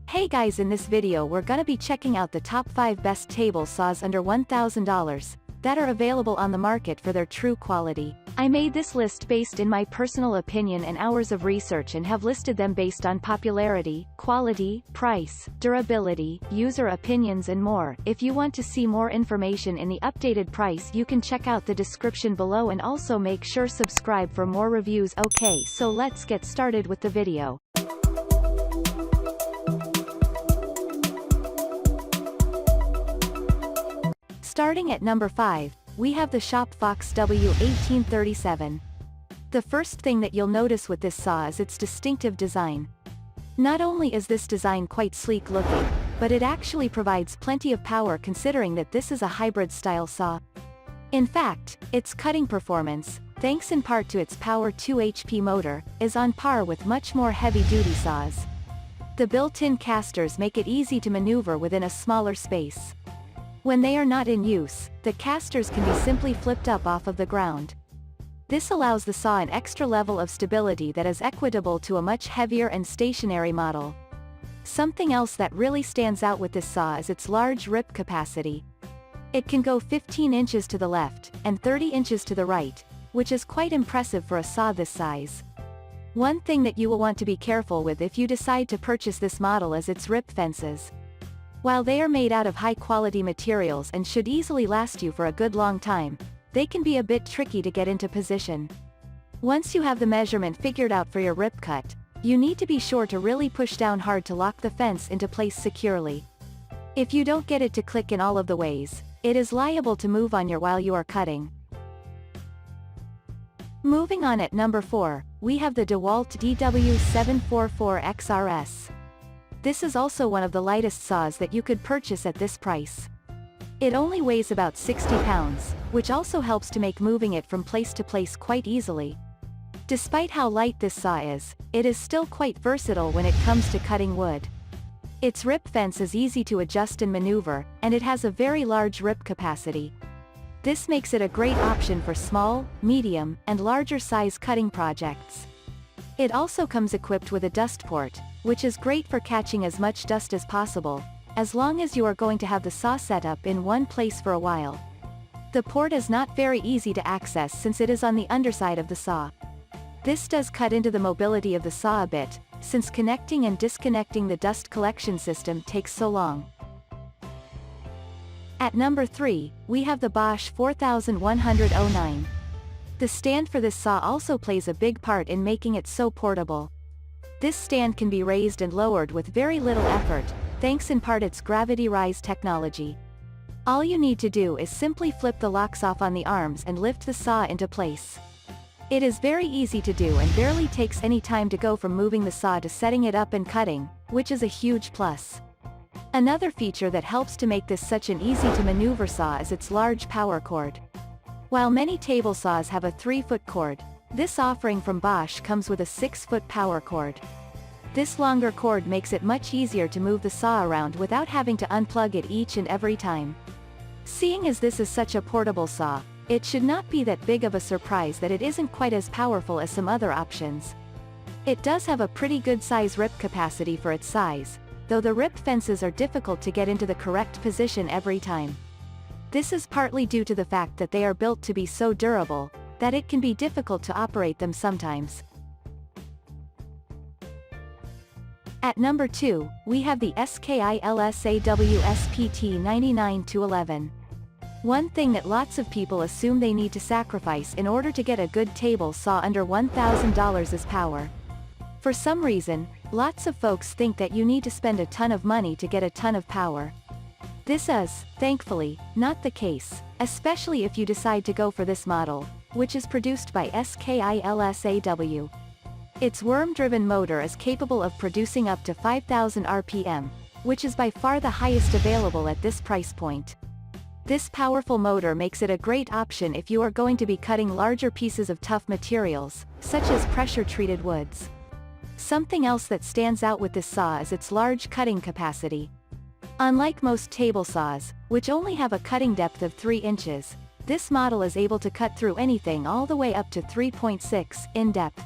Hey guys, in this video we're gonna be checking out the top 5 best table saws under $1,000 that are available on the market for their true quality. I made this list based in my personal opinion and hours of research and have listed them based on popularity, quality, price, durability, user opinions and more. If you want to see more information in the updated price, you can check out the description below and also make sure subscribe for more reviews. Okay, so let's get started with the video. Starting at number 5, we have the Fox W1837. The first thing that you'll notice with this saw is its distinctive design. Not only is this design quite sleek looking, but it actually provides plenty of power considering that this is a hybrid style saw. In fact, its cutting performance, thanks in part to its power 2 HP motor, is on par with much more heavy-duty saws. The built-in casters make it easy to maneuver within a smaller space. When they are not in use, the casters can be simply flipped up off of the ground. This allows the saw an extra level of stability that is equitable to a much heavier and stationary model. Something else that really stands out with this saw is its large rip capacity. It can go 15 inches to the left, and 30 inches to the right, which is quite impressive for a saw this size. One thing that you will want to be careful with if you decide to purchase this model is its rip fences. While they are made out of high-quality materials and should easily last you for a good long time, they can be a bit tricky to get into position. Once you have the measurement figured out for your rip cut, you need to be sure to really push down hard to lock the fence into place securely. If you don't get it to click in all of the ways, it is liable to move on you while you are cutting. Moving on at number 4, we have the Dewalt DW744XRS. This is also one of the lightest saws that you could purchase at this price. It only weighs about 60 pounds, which also helps to make moving it from place to place quite easily. Despite how light this saw is, it is still quite versatile when it comes to cutting wood. Its rip fence is easy to adjust and maneuver, and it has a very large rip capacity. This makes it a great option for small, medium, and larger size cutting projects. It also comes equipped with a dust port, which is great for catching as much dust as possible, as long as you are going to have the saw set up in one place for a while. The port is not very easy to access since it is on the underside of the saw. This does cut into the mobility of the saw a bit, since connecting and disconnecting the dust collection system takes so long. At number 3, we have the Bosch 4109. The stand for this saw also plays a big part in making it so portable. This stand can be raised and lowered with very little effort, thanks in part its gravity rise technology. All you need to do is simply flip the locks off on the arms and lift the saw into place. It is very easy to do and barely takes any time to go from moving the saw to setting it up and cutting, which is a huge plus. Another feature that helps to make this such an easy to maneuver saw is its large power cord. While many table saws have a 3-foot cord, this offering from Bosch comes with a 6-foot power cord. This longer cord makes it much easier to move the saw around without having to unplug it each and every time. Seeing as this is such a portable saw, it should not be that big of a surprise that it isn't quite as powerful as some other options. It does have a pretty good size rip capacity for its size, though the rip fences are difficult to get into the correct position every time. This is partly due to the fact that they are built to be so durable, that it can be difficult to operate them sometimes. At number 2, we have the SKILSAW SPT99-11. One thing that lots of people assume they need to sacrifice in order to get a good table saw under $1,000 is power. For some reason, lots of folks think that you need to spend a ton of money to get a ton of power. This is, thankfully, not the case, especially if you decide to go for this model, which is produced by SKILSAW. Its worm-driven motor is capable of producing up to 5,000 RPM, which is by far the highest available at this price point. This powerful motor makes it a great option if you are going to be cutting larger pieces of tough materials, such as pressure-treated woods. Something else that stands out with this saw is its large cutting capacity. Unlike most table saws, which only have a cutting depth of 3 inches, this model is able to cut through anything all the way up to 3.6 in depth.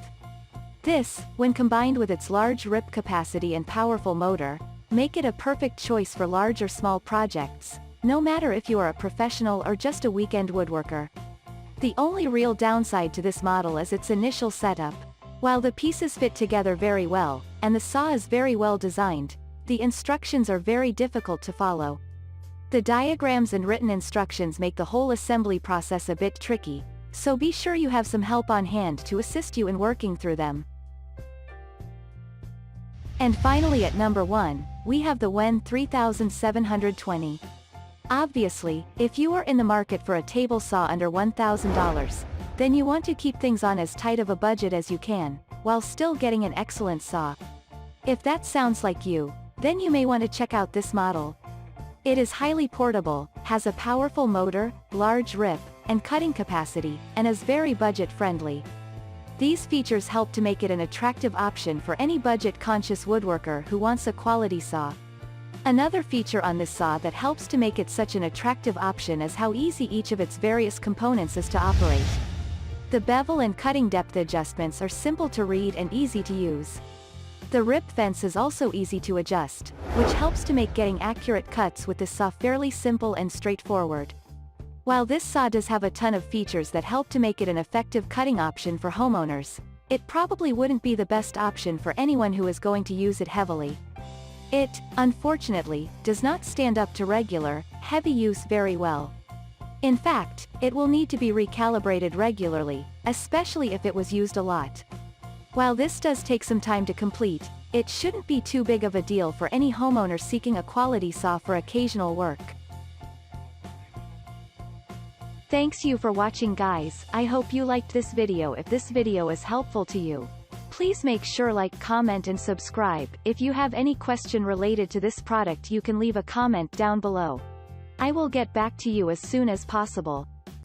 This, when combined with its large rip capacity and powerful motor, make it a perfect choice for large or small projects, no matter if you are a professional or just a weekend woodworker. The only real downside to this model is its initial setup. While the pieces fit together very well, and the saw is very well designed, the instructions are very difficult to follow. The diagrams and written instructions make the whole assembly process a bit tricky, so be sure you have some help on hand to assist you in working through them. And finally at number 1, we have the DW3720. Obviously, if you are in the market for a table saw under $1,000, then you want to keep things on as tight of a budget as you can, while still getting an excellent saw. If that sounds like you, then you may want to check out this model. It is highly portable, has a powerful motor, large rip, and cutting capacity, and is very budget-friendly. These features help to make it an attractive option for any budget-conscious woodworker who wants a quality saw. Another feature on this saw that helps to make it such an attractive option is how easy each of its various components is to operate. The bevel and cutting depth adjustments are simple to read and easy to use. The rip fence is also easy to adjust, which helps to make getting accurate cuts with this saw fairly simple and straightforward. While this saw does have a ton of features that help to make it an effective cutting option for homeowners, it probably wouldn't be the best option for anyone who is going to use it heavily. It, unfortunately, does not stand up to regular, heavy use very well. In fact, it will need to be recalibrated regularly, especially if it was used a lot. While this does take some time to complete, it shouldn't be too big of a deal for any homeowner seeking a quality saw for occasional work. Thanks you for watching guys, I hope you liked this video. If this video is helpful to you, please make sure like, comment and subscribe. If you have any question related to this product you can leave a comment down below. I will get back to you as soon as possible.